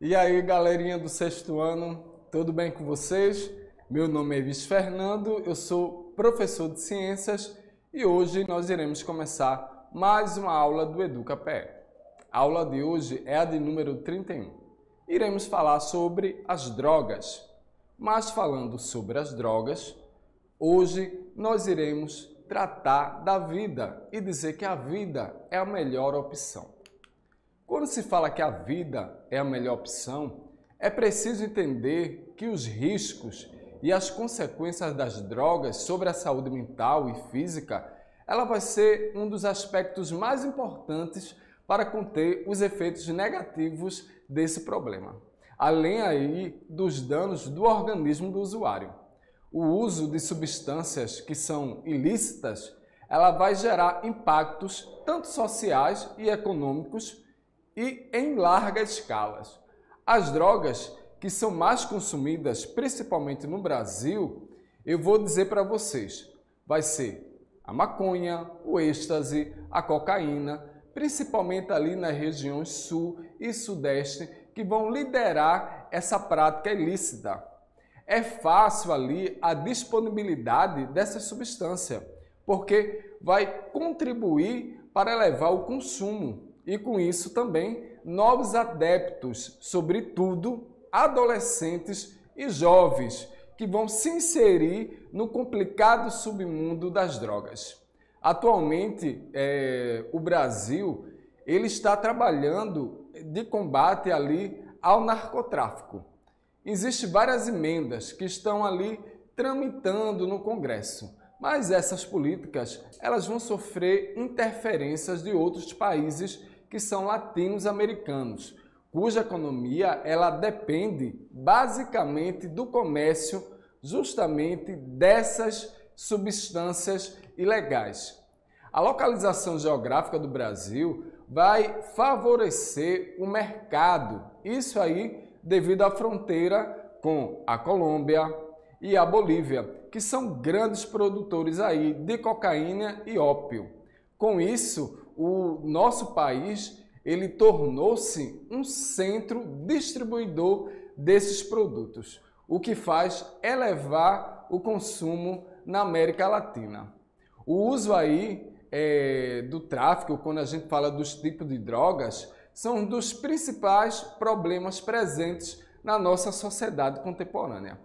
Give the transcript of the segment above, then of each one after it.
E aí, galerinha do sexto ano, tudo bem com vocês? Meu nome é Evis Fernando, eu sou professor de ciências e hoje nós iremos começar mais uma aula do EducaPE. A aula de hoje é a de número 31. Iremos falar sobre as drogas. Mas falando sobre as drogas, hoje nós iremos tratar da vida e dizer que a vida é a melhor opção. Quando se fala que a vida é a melhor opção, é preciso entender que os riscos e as consequências das drogas sobre a saúde mental e física, ela vai ser um dos aspectos mais importantes para conter os efeitos negativos desse problema, além aí dos danos do organismo do usuário. O uso de substâncias que são ilícitas, ela vai gerar impactos tanto sociais e econômicos e em larga escala. As drogas que são mais consumidas, principalmente no Brasil, eu vou dizer para vocês, vai ser a maconha, o êxtase, a cocaína, principalmente ali nas regiões sul e sudeste, que vão liderar essa prática ilícita. É fácil ali a disponibilidade dessa substância, porque vai contribuir para elevar o consumo e com isso também novos adeptos, sobretudo adolescentes e jovens, que vão se inserir no complicado submundo das drogas. Atualmente, o Brasil ele está trabalhando de combate ali ao narcotráfico. Existem várias emendas que estão ali tramitando no Congresso, mas essas políticas elas vão sofrer interferências de outros países que são latinos-americanos, cuja economia ela depende basicamente do comércio justamente dessas substâncias ilegais. A localização geográfica do Brasil vai favorecer o mercado, isso aí devido à fronteira com a Colômbia e a Bolívia, que são grandes produtores aí de cocaína e ópio. Com isso, o nosso país ele tornou-se um centro distribuidor desses produtos, o que faz elevar o consumo na América Latina. O uso aí do tráfico, quando a gente fala dos tipos de drogas, são um dos principais problemas presentes na nossa sociedade contemporânea.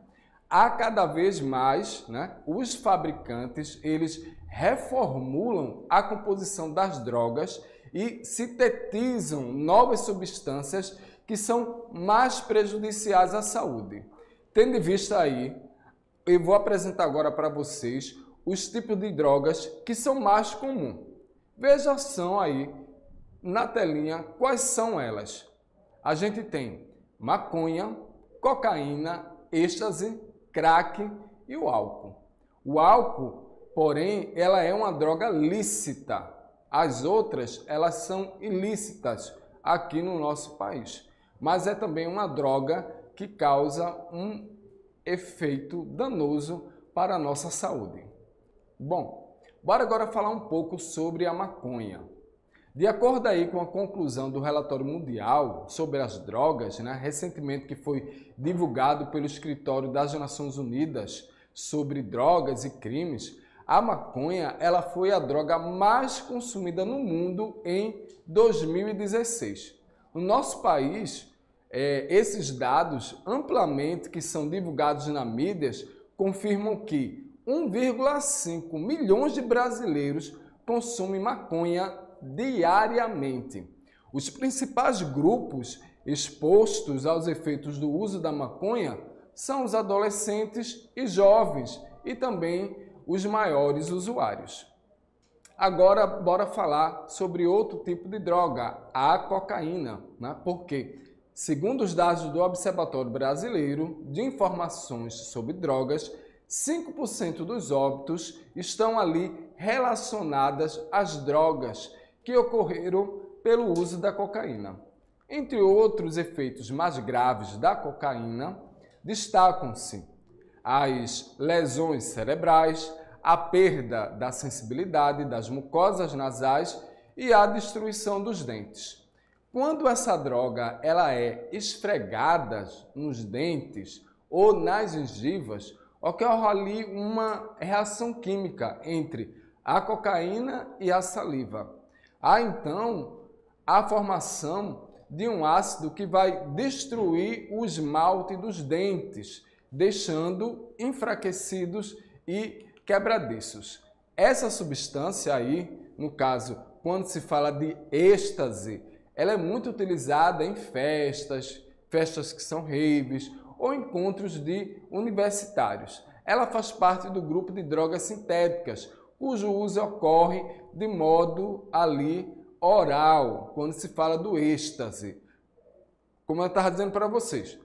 Há cada vez mais, os fabricantes eles reformulam a composição das drogas e sintetizam novas substâncias que são mais prejudiciais à saúde. Tendo em vista aí, eu vou apresentar agora para vocês os tipos de drogas que são mais comuns. Veja só aí na telinha quais são elas. A gente tem maconha, cocaína, êxtase, crack e o álcool. O álcool, porém, ela é uma droga lícita. As outras, elas são ilícitas aqui no nosso país. Mas é também uma droga que causa um efeito danoso para a nossa saúde. Bom, bora agora falar um pouco sobre a maconha. De acordo aí com a conclusão do relatório mundial sobre as drogas, recentemente que foi divulgado pelo Escritório das Nações Unidas sobre drogas e crimes, a maconha ela foi a droga mais consumida no mundo em 2016. No nosso país, esses dados amplamente que são divulgados na mídia confirmam que 1,5 milhões de brasileiros consomem maconha diariamente. Os principais grupos expostos aos efeitos do uso da maconha são os adolescentes e jovens e também os maiores usuários. Agora, bora falar sobre outro tipo de droga, a cocaína, porque, segundo os dados do Observatório Brasileiro de Informações sobre Drogas, 5% dos óbitos estão ali relacionadas às drogas que ocorreram pelo uso da cocaína. Entre outros efeitos mais graves da cocaína, destacam-se as lesões cerebrais, a perda da sensibilidade das mucosas nasais e a destruição dos dentes. Quando essa droga ela é esfregada nos dentes ou nas gengivas, ocorre ali uma reação química entre a cocaína e a saliva. Há então a formação de um ácido que vai destruir o esmalte dos dentes, deixando enfraquecidos e quebradiços. Essa substância aí, no caso, quando se fala de êxtase, ela é muito utilizada em festas que são raves ou encontros de universitários. Ela faz parte do grupo de drogas sintéticas, cujo uso ocorre de modo ali oral, quando se fala do êxtase. Como eu estava dizendo para vocês,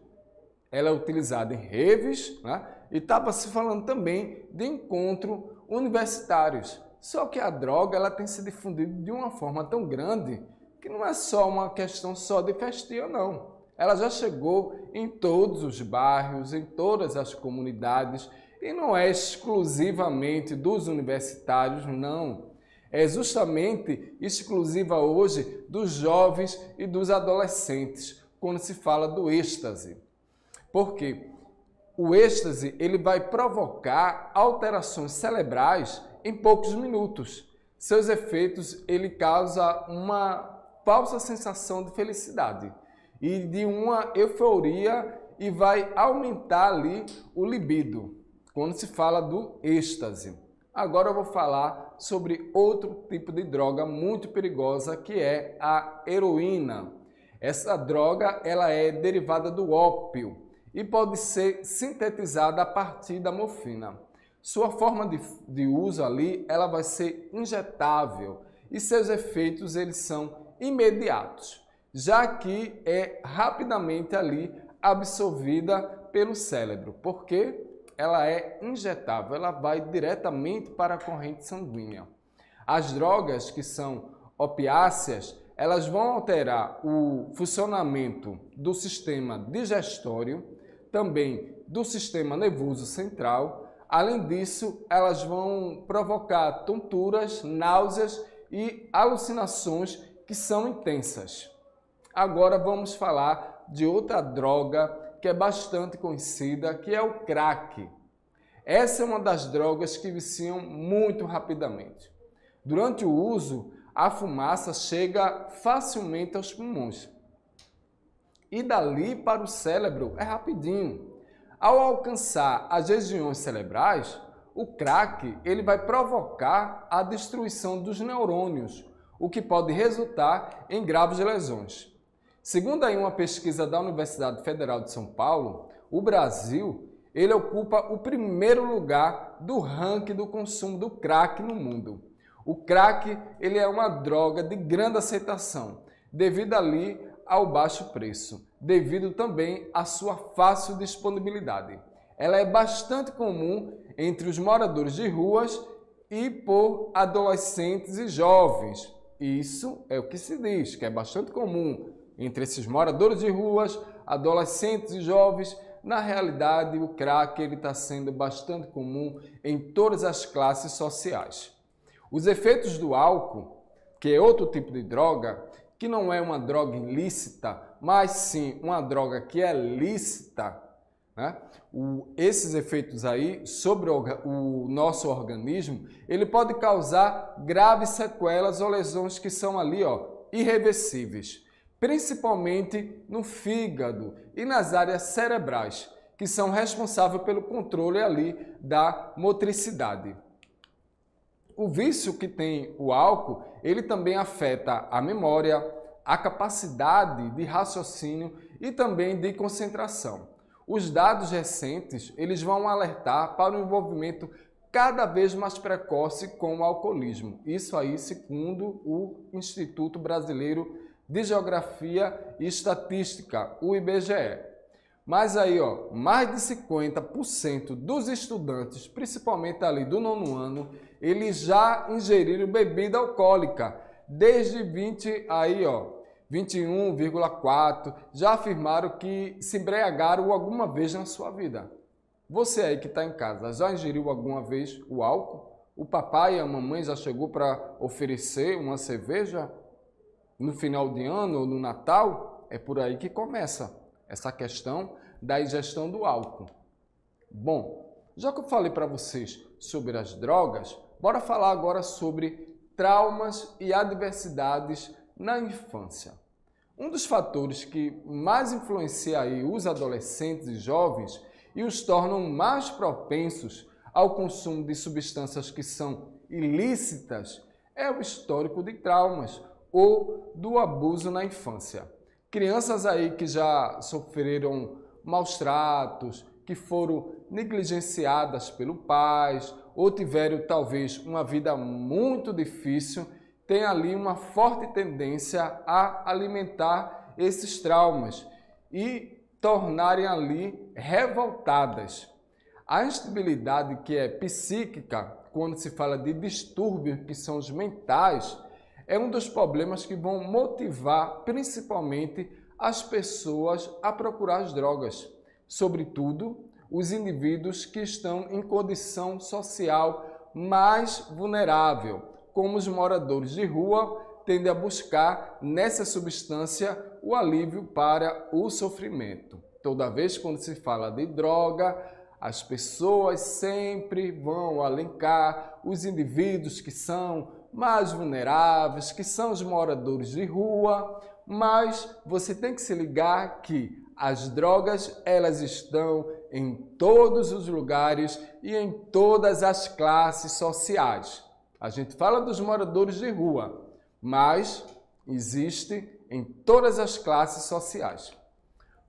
ela é utilizada em raves, né? E estava se falando também de encontros universitários. Só que a droga ela tem se difundido de uma forma tão grande que não é só uma questão só de festinha, não. Ela já chegou em todos os bairros, em todas as comunidades, e não é exclusivamente dos universitários, não. É justamente exclusiva hoje dos jovens e dos adolescentes, quando se fala do êxtase. Por quê? O êxtase ele vai provocar alterações cerebrais em poucos minutos. Seus efeitos ele causa uma falsa sensação de felicidade e de uma euforia e vai aumentar ali o libido, quando se fala do êxtase. Agora eu vou falar sobre outro tipo de droga muito perigosa, que é a heroína. Essa droga ela é derivada do ópio e pode ser sintetizada a partir da morfina. Sua forma de uso ali ela vai ser injetável e seus efeitos eles são imediatos, já que é rapidamente ali absorvida pelo cérebro, porque ela é injetável, ela vai diretamente para a corrente sanguínea. As drogas que são opiáceas, elas vão alterar o funcionamento do sistema digestório, também do sistema nervoso central. Além disso, elas vão provocar tonturas, náuseas e alucinações que são intensas. Agora vamos falar de outra droga que é bastante conhecida, que é o crack. Essa é uma das drogas que viciam muito rapidamente. Durante o uso, a fumaça chega facilmente aos pulmões. E dali para o cérebro é rapidinho. Ao alcançar as regiões cerebrais, o crack ele vai provocar a destruição dos neurônios, o que pode resultar em graves lesões. Segundo aí uma pesquisa da Universidade Federal de São Paulo, o Brasil ele ocupa o primeiro lugar do ranking do consumo do crack no mundo. O crack ele é uma droga de grande aceitação, devido ali ao baixo preço, devido também à sua fácil disponibilidade. Ela é bastante comum entre os moradores de ruas e por adolescentes e jovens. Isso é o que se diz, que é bastante comum entre esses moradores de ruas, adolescentes e jovens. Na realidade, o crack está sendo bastante comum em todas as classes sociais. Os efeitos do álcool, que é outro tipo de droga, que não é uma droga ilícita, mas sim uma droga que é lícita, né? Esses efeitos aí sobre o nosso organismo, ele pode causar graves sequelas ou lesões que são ali, irreversíveis, principalmente no fígado e nas áreas cerebrais, que são responsáveis pelo controle ali da motricidade. O vício que tem o álcool, ele também afeta a memória, a capacidade de raciocínio e também de concentração. Os dados recentes, eles vão alertar para o envolvimento cada vez mais precoce com o alcoolismo. Isso aí segundo o Instituto Brasileiro de Geografia e Estatística, o IBGE. Mas aí, mais de 50% dos estudantes, principalmente ali do 9º ano, eles já ingeriram bebida alcoólica. Desde 21,4%, já afirmaram que se embriagaram alguma vez na sua vida. Você aí que está em casa, já ingeriu alguma vez o álcool? O papai e a mamãe já chegou para oferecer uma cerveja? no final de ano ou no Natal, é por aí que começa essa questão da ingestão do álcool. Bom, já que eu falei para vocês sobre as drogas, bora falar agora sobre traumas e adversidades na infância. Um dos fatores que mais influencia aí os adolescentes e jovens e os tornam mais propensos ao consumo de substâncias que são ilícitas é o histórico de traumas ou do abuso na infância. Crianças aí que já sofreram maus tratos, que foram negligenciadas pelos pais ou tiveram talvez uma vida muito difícil, tem ali uma forte tendência a alimentar esses traumas e tornarem ali revoltadas. A instabilidade que é psíquica, quando se fala de distúrbios que são os mentais, é um dos problemas que vão motivar principalmente as pessoas a procurar as drogas, sobretudo os indivíduos que estão em condição social mais vulnerável, como os moradores de rua, tendem a buscar nessa substância o alívio para o sofrimento. Toda vez quando se fala de droga, as pessoas sempre vão alencar os indivíduos que são mais vulneráveis, que são os moradores de rua, mas você tem que se ligar que as drogas, elas estão em todos os lugares e em todas as classes sociais. A gente fala dos moradores de rua, mas existe em todas as classes sociais.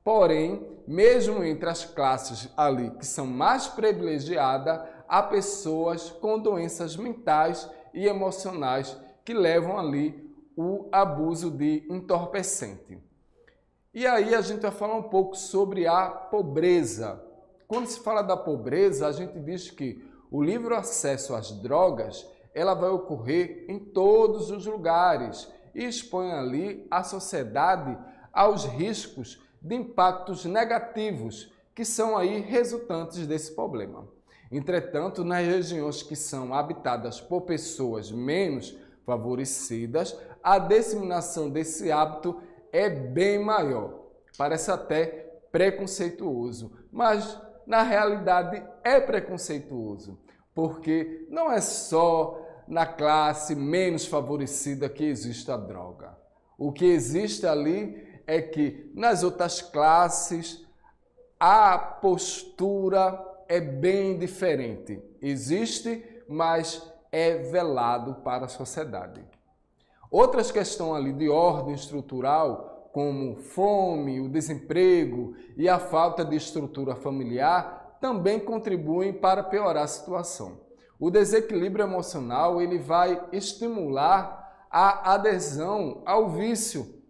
Porém, mesmo entre as classes ali que são mais privilegiadas, há pessoas com doenças mentais e emocionais que levam ali o abuso de entorpecente. E aí a gente vai falar um pouco sobre a pobreza. Quando se fala da pobreza, a gente diz que o livre acesso às drogas, ela vai ocorrer em todos os lugares e expõe ali a sociedade aos riscos de impactos negativos que são aí resultantes desse problema. Entretanto, nas regiões que são habitadas por pessoas menos favorecidas, a disseminação desse hábito é bem maior. Parece até preconceituoso, mas na realidade é preconceituoso, porque não é só na classe menos favorecida que existe a droga. O que existe ali é que nas outras classes a postura é bem diferente. Existe, mas é velado para a sociedade. Outras questões ali de ordem estrutural, como fome, o desemprego e a falta de estrutura familiar, também contribuem para piorar a situação. O desequilíbrio emocional ele vai estimular a adesão ao vício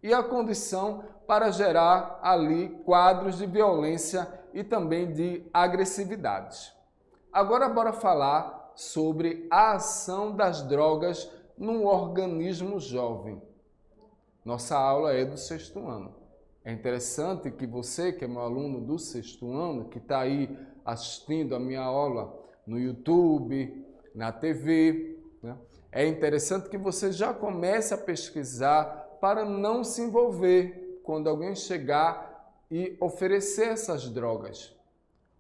e a condição para gerar ali quadros de violência e também de agressividades. Agora bora falar sobre a ação das drogas no organismo jovem. Nossa aula é do 6º ano. É interessante que você, que é meu aluno do 6º ano, que está aí assistindo a minha aula no YouTube, na TV, né? É interessante que você já comece a pesquisar para não se envolver quando alguém chegar e oferecer essas drogas.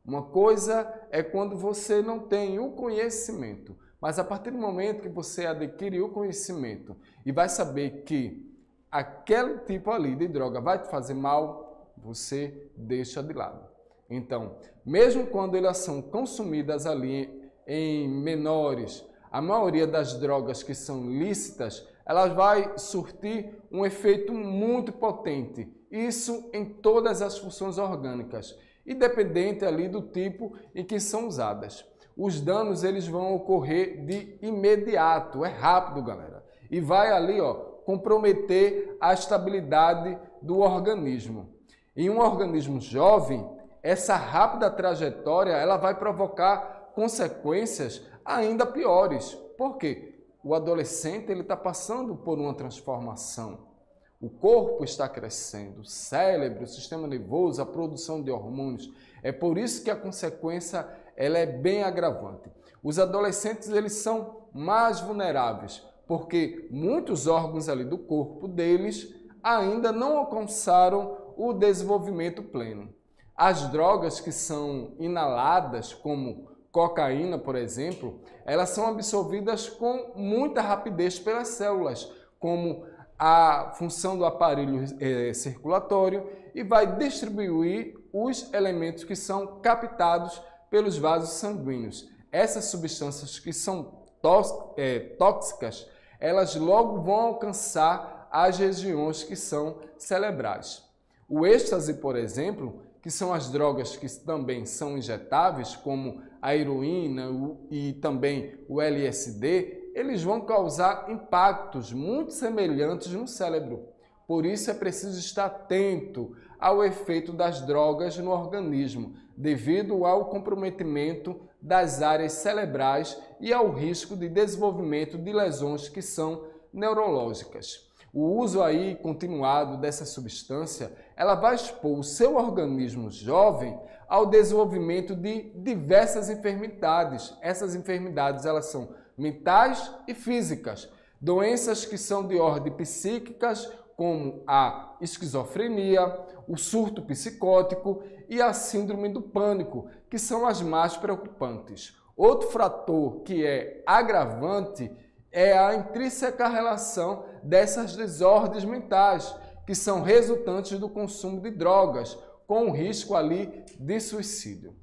Uma coisa é quando você não tem o conhecimento, mas a partir do momento que você adquire o conhecimento e vai saber que aquele tipo ali de droga vai te fazer mal, você deixa de lado. Então, mesmo quando elas são consumidas ali em menores, a maioria das drogas que são lícitas, elas vai surtir um efeito muito potente. Isso em todas as funções orgânicas, independente ali do tipo em que são usadas. Os danos eles vão ocorrer de imediato, é rápido, galera. E vai ali, comprometer a estabilidade do organismo. Em um organismo jovem, essa rápida trajetória ela vai provocar consequências ainda piores. Por quê? O adolescente ele está passando por uma transformação. O corpo está crescendo, o cérebro, o sistema nervoso, a produção de hormônios. É por isso que a consequência ela é bem agravante. Os adolescentes eles são mais vulneráveis, porque muitos órgãos ali do corpo deles ainda não alcançaram o desenvolvimento pleno. As drogas que são inaladas, como cocaína, por exemplo, elas são absorvidas com muita rapidez pelas células, como a função do aparelho circulatório, e vai distribuir os elementos que são captados pelos vasos sanguíneos. Essas substâncias que são tóxicas, elas logo vão alcançar as regiões que são cerebrais. O êxtase, por exemplo, que são as drogas que também são injetáveis, como a heroína e também o LSD, eles vão causar impactos muito semelhantes no cérebro. Por isso é preciso estar atento ao efeito das drogas no organismo, devido ao comprometimento das áreas cerebrais e ao risco de desenvolvimento de lesões que são neurológicas. O uso aí continuado dessa substância, ela vai expor o seu organismo jovem ao desenvolvimento de diversas enfermidades. Essas enfermidades, elas são mentais e físicas. Doenças que são de ordem psíquicas, como a esquizofrenia, o surto psicótico e a síndrome do pânico, que são as mais preocupantes. Outro fator que é agravante é a intrínseca relação dessas desordens mentais, que são resultantes do consumo de drogas, com o risco ali de suicídio.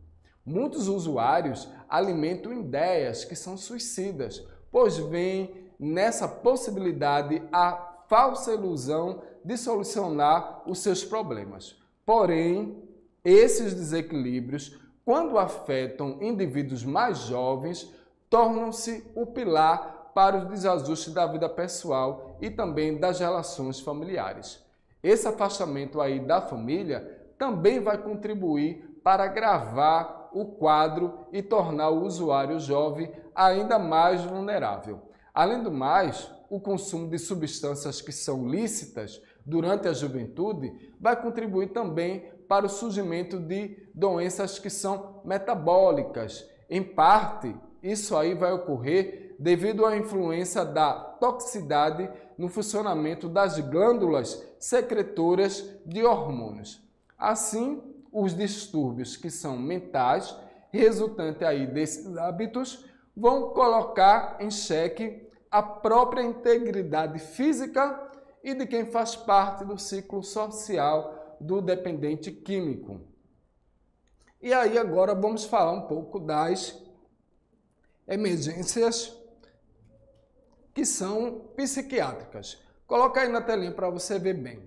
Muitos usuários alimentam ideias que são suicidas, pois veem nessa possibilidade a falsa ilusão de solucionar os seus problemas. Porém, esses desequilíbrios, quando afetam indivíduos mais jovens, tornam-se o pilar para os desajustes da vida pessoal e também das relações familiares. Esse afastamento aí da família também vai contribuir para agravar o quadro e tornar o usuário jovem ainda mais vulnerável. Além do mais, o consumo de substâncias que são lícitas durante a juventude vai contribuir também para o surgimento de doenças que são metabólicas. Em parte, isso aí vai ocorrer devido à influência da toxicidade no funcionamento das glândulas secretoras de hormônios. Assim, os distúrbios que são mentais, resultante aí desses hábitos, vão colocar em xeque a própria integridade física e de quem faz parte do ciclo social do dependente químico. E aí agora vamos falar um pouco das emergências que são psiquiátricas. Coloca aí na telinha para você ver bem.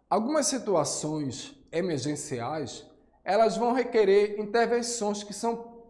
Algumas situações emergenciais, elas vão requerer intervenções que são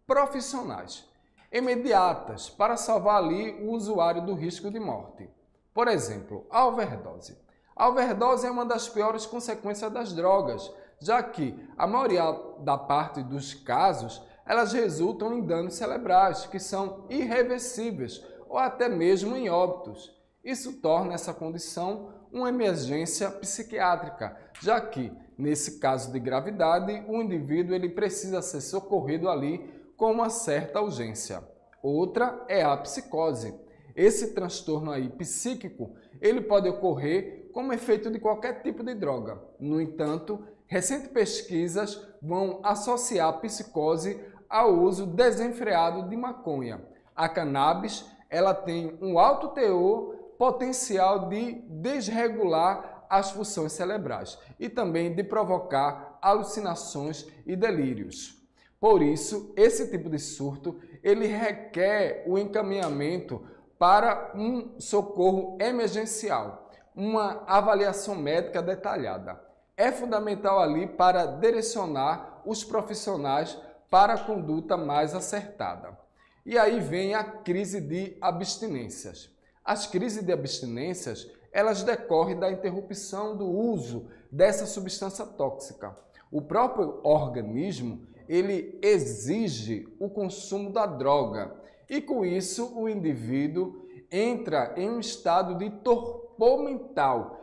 profissionais, imediatas, para salvar ali o usuário do risco de morte. Por exemplo, a overdose. A overdose é uma das piores consequências das drogas, já que a maioria da parte dos casos, elas resultam em danos cerebrais, que são irreversíveis, ou até mesmo em óbitos. Isso torna essa condição uma emergência psiquiátrica, já que, nesse caso de gravidade, o indivíduo ele precisa ser socorrido ali com uma certa urgência. Outra é a psicose. Esse transtorno aí psíquico, ele pode ocorrer como efeito de qualquer tipo de droga. No entanto, recentes pesquisas vão associar a psicose ao uso desenfreado de maconha. A cannabis, ela tem um alto teor potencial de desregular as funções cerebrais e também de provocar alucinações e delírios. Por isso, esse tipo de surto, ele requer o encaminhamento para um socorro emergencial, uma avaliação médica detalhada. É fundamental ali para direcionar os profissionais para a conduta mais acertada. E aí vem a crise de abstinências. As crises de abstinências, elas decorrem da interrupção do uso dessa substância tóxica. O próprio organismo, ele exige o consumo da droga e com isso o indivíduo entra em um estado de torpor mental,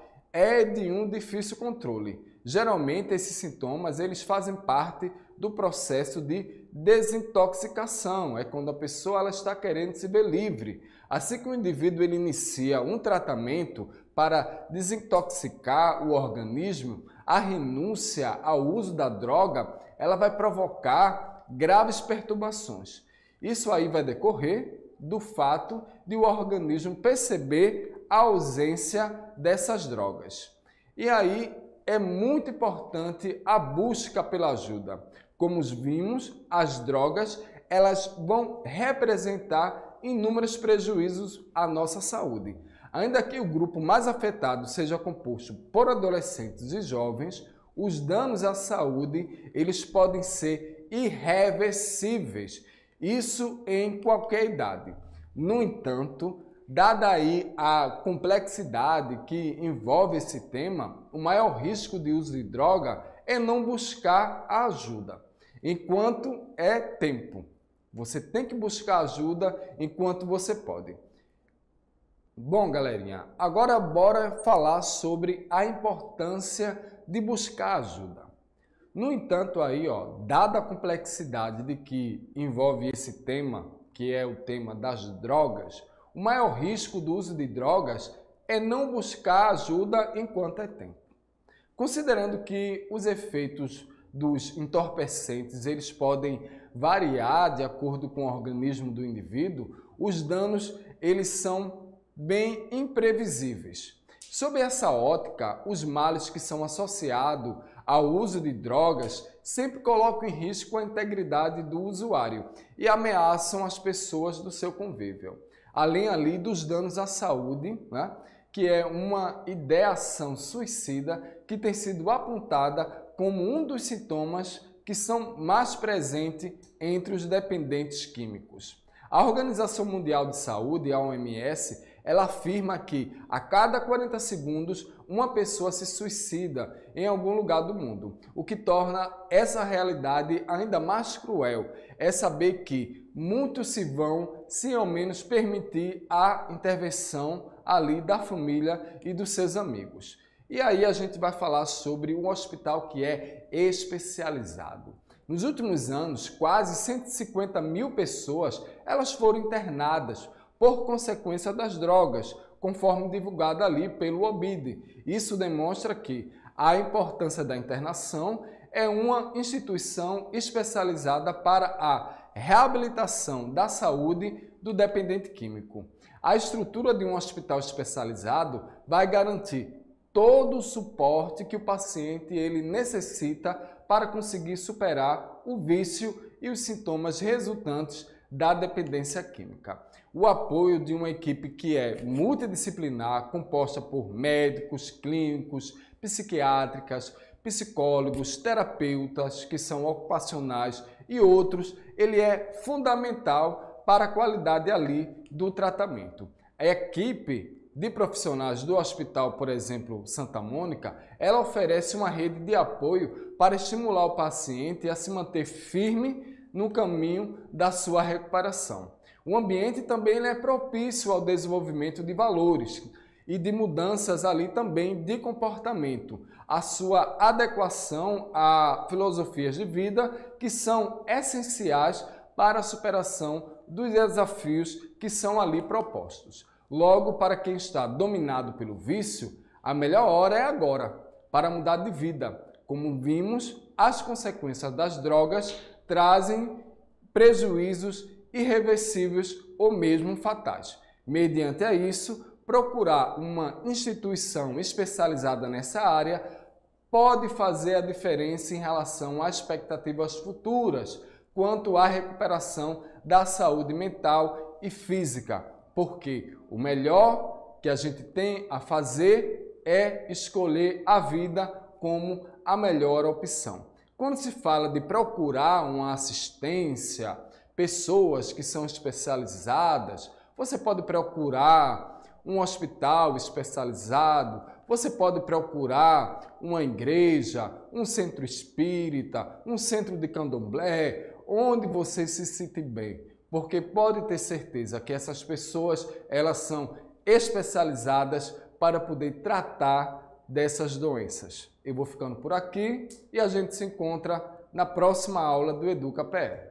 de um difícil controle. Geralmente esses sintomas, eles fazem parte do processo de desintoxicação. É quando a pessoa ela está querendo se ver livre. Assim que o indivíduo ele inicia um tratamento para desintoxicar o organismo, a renúncia ao uso da droga, ela vai provocar graves perturbações. Isso aí vai decorrer do fato de o organismo perceber a ausência dessas drogas. E aí é muito importante a busca pela ajuda. Como vimos, as drogas elas vão representar inúmeros prejuízos à nossa saúde. Ainda que o grupo mais afetado seja composto por adolescentes e jovens, os danos à saúde eles podem ser irreversíveis, isso em qualquer idade. No entanto, dada aí a complexidade que envolve esse tema, o maior risco de uso de droga é não buscar a ajuda, enquanto é tempo. Você tem que buscar ajuda enquanto você pode. Bom, galerinha, agora bora falar sobre a importância de buscar ajuda. No entanto, aí, dada a complexidade de que envolve esse tema, que é o tema das drogas, o maior risco do uso de drogas é não buscar ajuda enquanto é tempo. Considerando que os efeitos dos entorpecentes eles podem variar de acordo com o organismo do indivíduo, os danos eles são bem imprevisíveis. Sob essa ótica, os males que são associados ao uso de drogas sempre colocam em risco a integridade do usuário e ameaçam as pessoas do seu convívio. Além ali dos danos à saúde, né, que é uma ideação suicida que tem sido apontada como um dos sintomas que são mais presentes entre os dependentes químicos. A Organização Mundial de Saúde, a OMS, ela afirma que a cada 40 segundos uma pessoa se suicida em algum lugar do mundo. O que torna essa realidade ainda mais cruel é saber que muitos se vão sem ao menos permitir a intervenção ali da família e dos seus amigos. E aí a gente vai falar sobre um hospital que é especializado. Nos últimos anos, quase 150 mil pessoas elas foram internadas por consequência das drogas, conforme divulgado ali pelo OBID. Isso demonstra que a importância da internação é uma instituição especializada para a reabilitação da saúde do dependente químico. A estrutura de um hospital especializado vai garantir todo o suporte que o paciente ele necessita para conseguir superar o vício e os sintomas resultantes da dependência química. O apoio de uma equipe que é multidisciplinar, composta por médicos, clínicos, psiquiátricas, psicólogos, terapeutas que são ocupacionais e outros, ele é fundamental para a qualidade ali do tratamento. A equipe de profissionais do hospital, por exemplo, Santa Mônica, ela oferece uma rede de apoio para estimular o paciente a se manter firme no caminho da sua recuperação. O ambiente também é propício ao desenvolvimento de valores e de mudanças ali também de comportamento, a sua adequação a filosofias de vida que são essenciais para a superação dos desafios que são ali propostos. Logo, para quem está dominado pelo vício, a melhor hora é agora, para mudar de vida. Como vimos, as consequências das drogas trazem prejuízos irreversíveis ou mesmo fatais. Mediante a isso, procurar uma instituição especializada nessa área pode fazer a diferença em relação às expectativas futuras quanto à recuperação da saúde mental e física, porque o melhor que a gente tem a fazer é escolher a vida como a melhor opção. Quando se fala de procurar uma assistência, pessoas que são especializadas, você pode procurar um hospital especializado, você pode procurar uma igreja, um centro espírita, um centro de candomblé, onde você se sente bem, porque pode ter certeza que essas pessoas elas são especializadas para poder tratar dessas doenças. Eu vou ficando por aqui e a gente se encontra na próxima aula do Educa PE.